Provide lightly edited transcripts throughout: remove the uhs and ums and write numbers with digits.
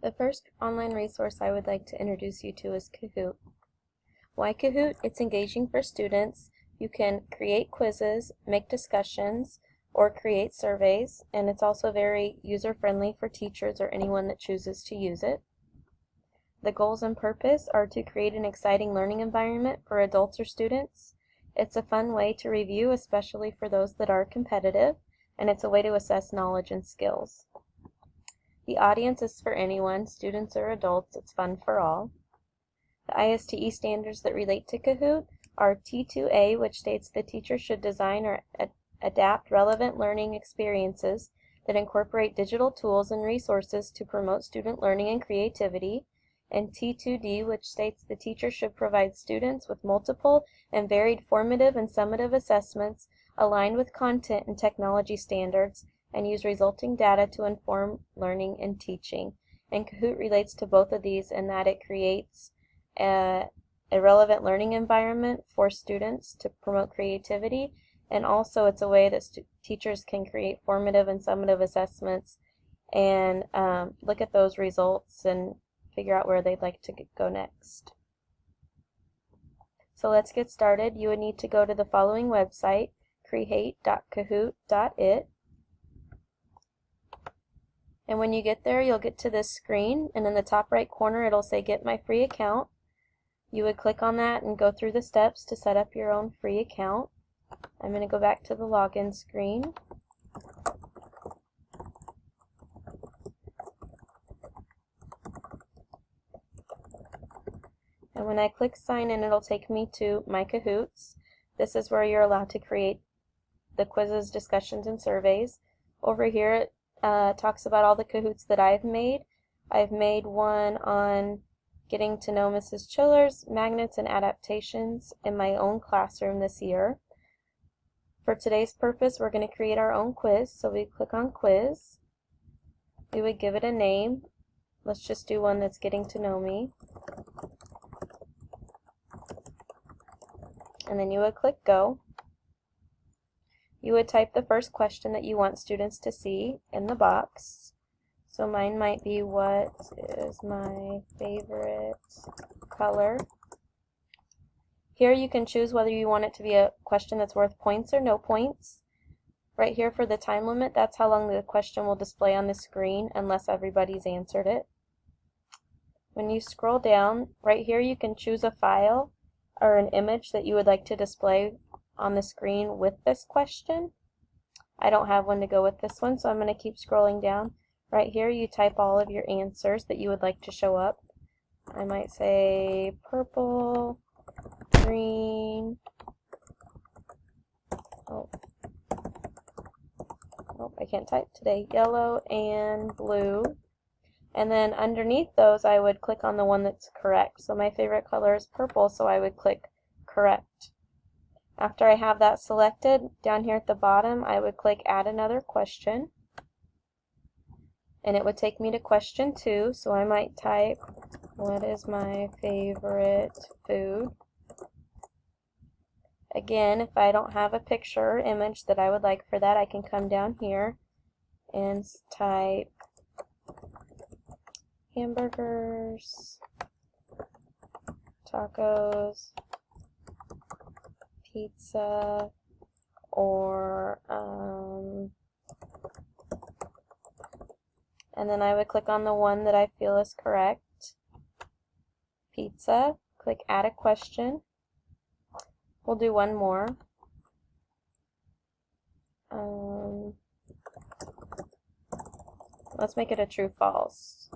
The first online resource I would like to introduce you to is Kahoot. Why Kahoot? It's engaging for students. You can create quizzes, make discussions, or create surveys, and it's also very user-friendly for teachers or anyone that chooses to use it. The goals and purpose are to create an exciting learning environment for adults or students. It's a fun way to review, especially for those that are competitive, and it's a way to assess knowledge and skills. The audience is for anyone, students or adults. It's fun for all. The ISTE standards that relate to Kahoot are T2A, which states the teacher should design or adapt relevant learning experiences that incorporate digital tools and resources to promote student learning and creativity, and T2D, which states the teacher should provide students with multiple and varied formative and summative assessments aligned with content and technology standards, and use resulting data to inform learning and teaching. And Kahoot relates to both of these in that it creates a relevant learning environment for students to promote creativity, and also it's a way that teachers can create formative and summative assessments and look at those results and figure out where they'd like to go next. So let's get started. You would need to go to the following website, create.kahoot.it. And when you get there, you'll get to this screen, and in the top right corner it'll say Get My Free Account. You would click on that and go through the steps to set up your own free account. I'm going to go back to the login screen. And when I click Sign In, it'll take me to My Kahoots. This is where you're allowed to create the quizzes, discussions, and surveys. Over here it talks about all the Kahoots that I've made. I've made one on getting to know Mrs. Chiller's magnets and adaptations in my own classroom this year. For today's purpose, we're going to create our own quiz. So we click on Quiz. We would give it a name. Let's just do one that's getting to know me. And then you would click Go. You would type the first question that you want students to see in the box. So mine might be, what is my favorite color? Here you can choose whether you want it to be a question that's worth points or no points. Right here for the time limit, that's how long the question will display on the screen unless everybody's answered it. When you scroll down, right here you can choose a file or an image that you would like to display on the screen with this question. I don't have one to go with this one, so I'm going to keep scrolling down. Right here you type all of your answers that you would like to show up. I might say purple, green, oh I can't type today, yellow, and blue. And then underneath those I would click on the one that's correct. So my favorite color is purple, so I would click correct. After I have that selected, down here at the bottom I would click Add Another Question. And it would take me to question 2, so I might type, what is my favorite food? Again, if I don't have a picture or image that I would like for that, I can come down here and type hamburgers, tacos, pizza, or and then I would click on the one that I feel is correct. Pizza. Click Add a Question. We'll do one more. Let's make it a true/false.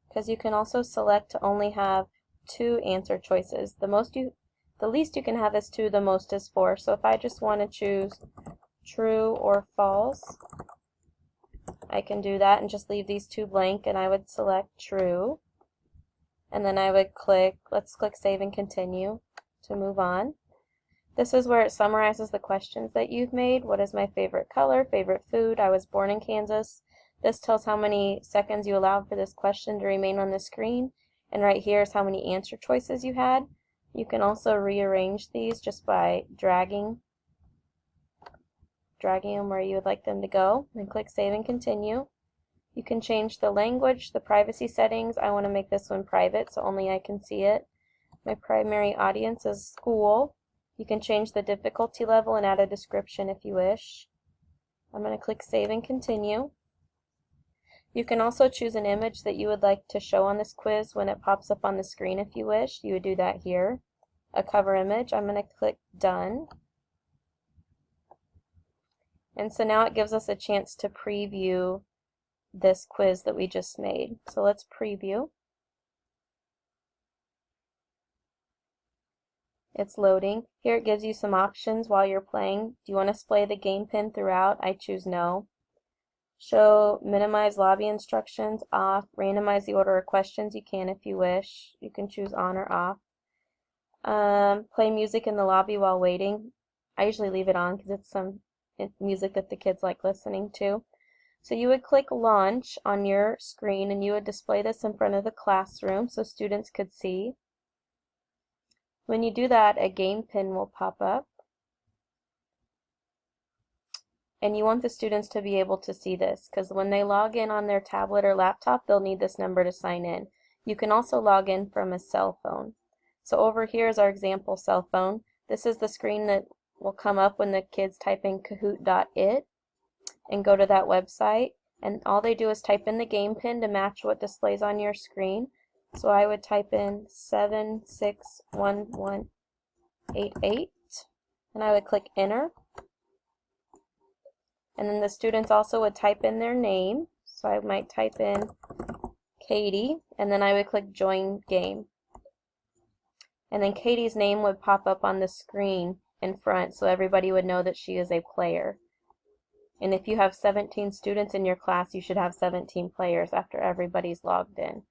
Because you can also select to only have 2 answer choices. The least you can have is 2, the most is 4. So if I just want to choose true or false, I can do that and just leave these 2 blank, and I would select true. And then I would let's click Save and Continue to move on. This is where it summarizes the questions that you've made. What is my favorite color? Favorite food? I was born in Kansas. This tells how many seconds you allowed for this question to remain on the screen. And right here is how many answer choices you had. You can also rearrange these just by dragging dragging them where you would like them to go, and click Save and Continue. You can change the language, the privacy settings. I want to make this one private so only I can see it. My primary audience is school. You can change the difficulty level and add a description if you wish. I'm going to click Save and Continue. You can also choose an image that you would like to show on this quiz when it pops up on the screen if you wish. You would do that here. A cover image. I'm going to click Done. And so now it gives us a chance to preview this quiz that we just made. So let's preview. It's loading. Here it gives you some options while you're playing. Do you want to display the game pin throughout? I choose no. Show minimize lobby instructions off. Randomize the order of questions. You can if you wish. You can choose on or off. Play music in the lobby while waiting. I usually leave it on because it's some music that the kids like listening to. So you would click Launch on your screen and you would display this in front of the classroom so students could see. When you do that, a game pin will pop up. And you want the students to be able to see this because when they log in on their tablet or laptop, they'll need this number to sign in. You can also log in from a cell phone. So over here is our example cell phone. This is the screen that will come up when the kids type in kahoot.it and go to that website. And all they do is type in the game pin to match what displays on your screen. So I would type in 761188 and I would click Enter. And then the students also would type in their name. So I might type in Katie and then I would click Join Game. And then Katie's name would pop up on the screen in front so everybody would know that she is a player. And if you have 17 students in your class, you should have 17 players after everybody's logged in.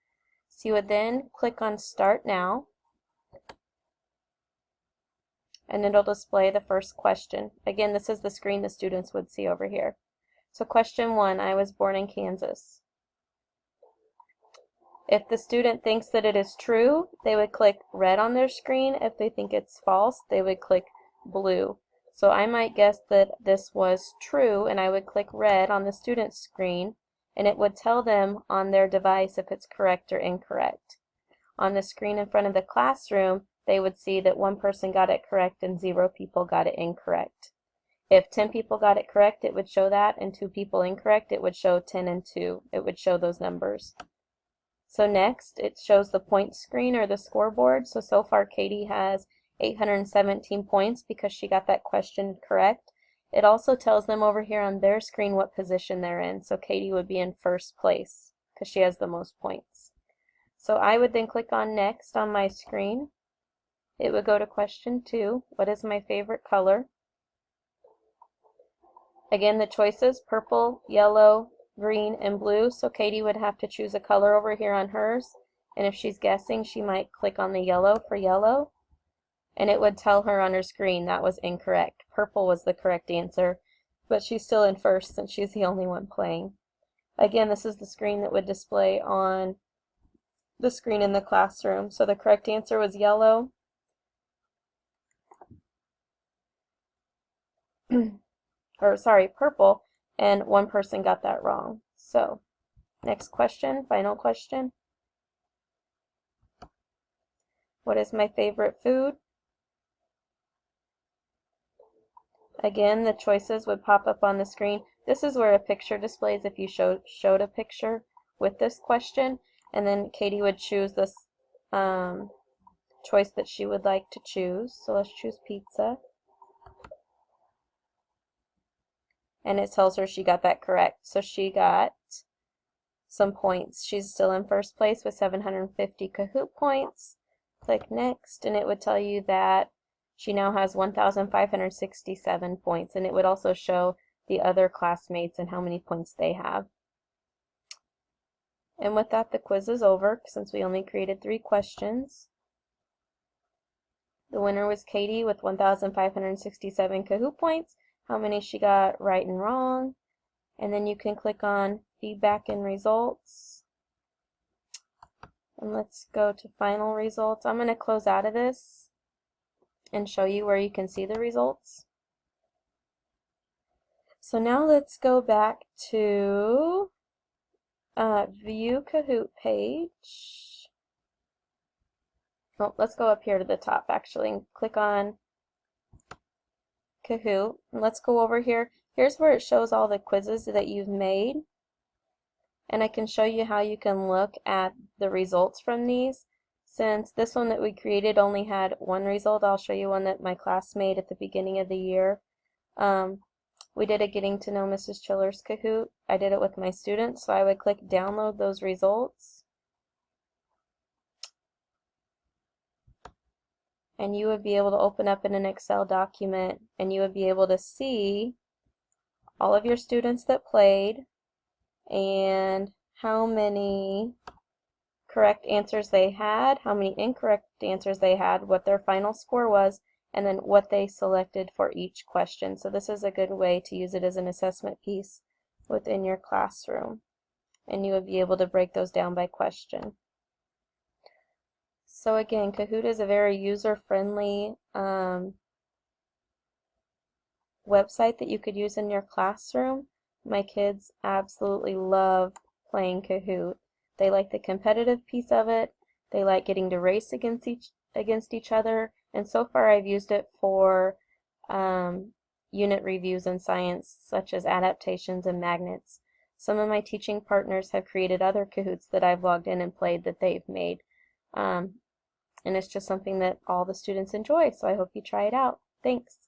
So you would then click on Start Now, and it'll display the first question. Again, this is the screen the students would see over here. So question 1, I was born in Kansas. If the student thinks that it is true, they would click red on their screen. If they think it's false, they would click blue. So I might guess that this was true, and I would click red on the student's screen, and it would tell them on their device if it's correct or incorrect. On the screen in front of the classroom, they would see that 1 person got it correct and 0 people got it incorrect. If 10 people got it correct, it would show that, and 2 people incorrect, it would show 10 and 2. It would show those numbers. So next, it shows the point screen or the scoreboard. So far Katie has 817 points because she got that question correct. It also tells them over here on their screen what position they're in. So Katie would be in first place because she has the most points. So I would then click on Next on my screen. It would go to question 2. What is my favorite color? Again, the choices, purple, yellow, green, and blue. So Katie would have to choose a color over here on hers. And if she's guessing, she might click on the yellow for yellow. And it would tell her on her screen that was incorrect. Purple was the correct answer, but she's still in first since she's the only one playing. Again, this is the screen that would display on the screen in the classroom. So the correct answer was yellow. Or sorry, purple, and 1 person got that wrong. So next question, final question. What is my favorite food? Again, the choices would pop up on the screen. This is where a picture displays if you showed a picture with this question, and then Katie would choose this choice that she would like to choose. So let's choose pizza. And it tells her she got that correct. So she got some points. She's still in first place with 750 Kahoot points. Click Next, and it would tell you that she now has 1,567 points, and it would also show the other classmates and how many points they have. And with that, the quiz is over since we only created 3 questions. The winner was Katie with 1,567 Kahoot points. How many she got right and wrong. And then you can click on Feedback and Results. And let's go to Final Results. I'm going to close out of this and show you where you can see the results. So now let's go back to View Kahoot page. Well, let's go up here to the top actually and click on Kahoot. And let's go over here. Here's where it shows all the quizzes that you've made. And I can show you how you can look at the results from these. Since this one that we created only had one result, I'll show you one that my class made at the beginning of the year. We did a Getting to Know Mrs. Chiller's Kahoot. I did it with my students, so I would click download those results. And you would be able to open up in an Excel document, and you would be able to see all of your students that played and how many correct answers they had, how many incorrect answers they had, what their final score was, and then what they selected for each question. So this is a good way to use it as an assessment piece within your classroom. And you would be able to break those down by question. So again, Kahoot is a very user-friendly website that you could use in your classroom. My kids absolutely love playing Kahoot. They like the competitive piece of it. They like getting to race against each other. And so far I've used it for unit reviews in science, such as adaptations and magnets. Some of my teaching partners have created other Kahoots that I've logged in and played that they've made. And it's just something that all the students enjoy, so I hope you try it out. Thanks.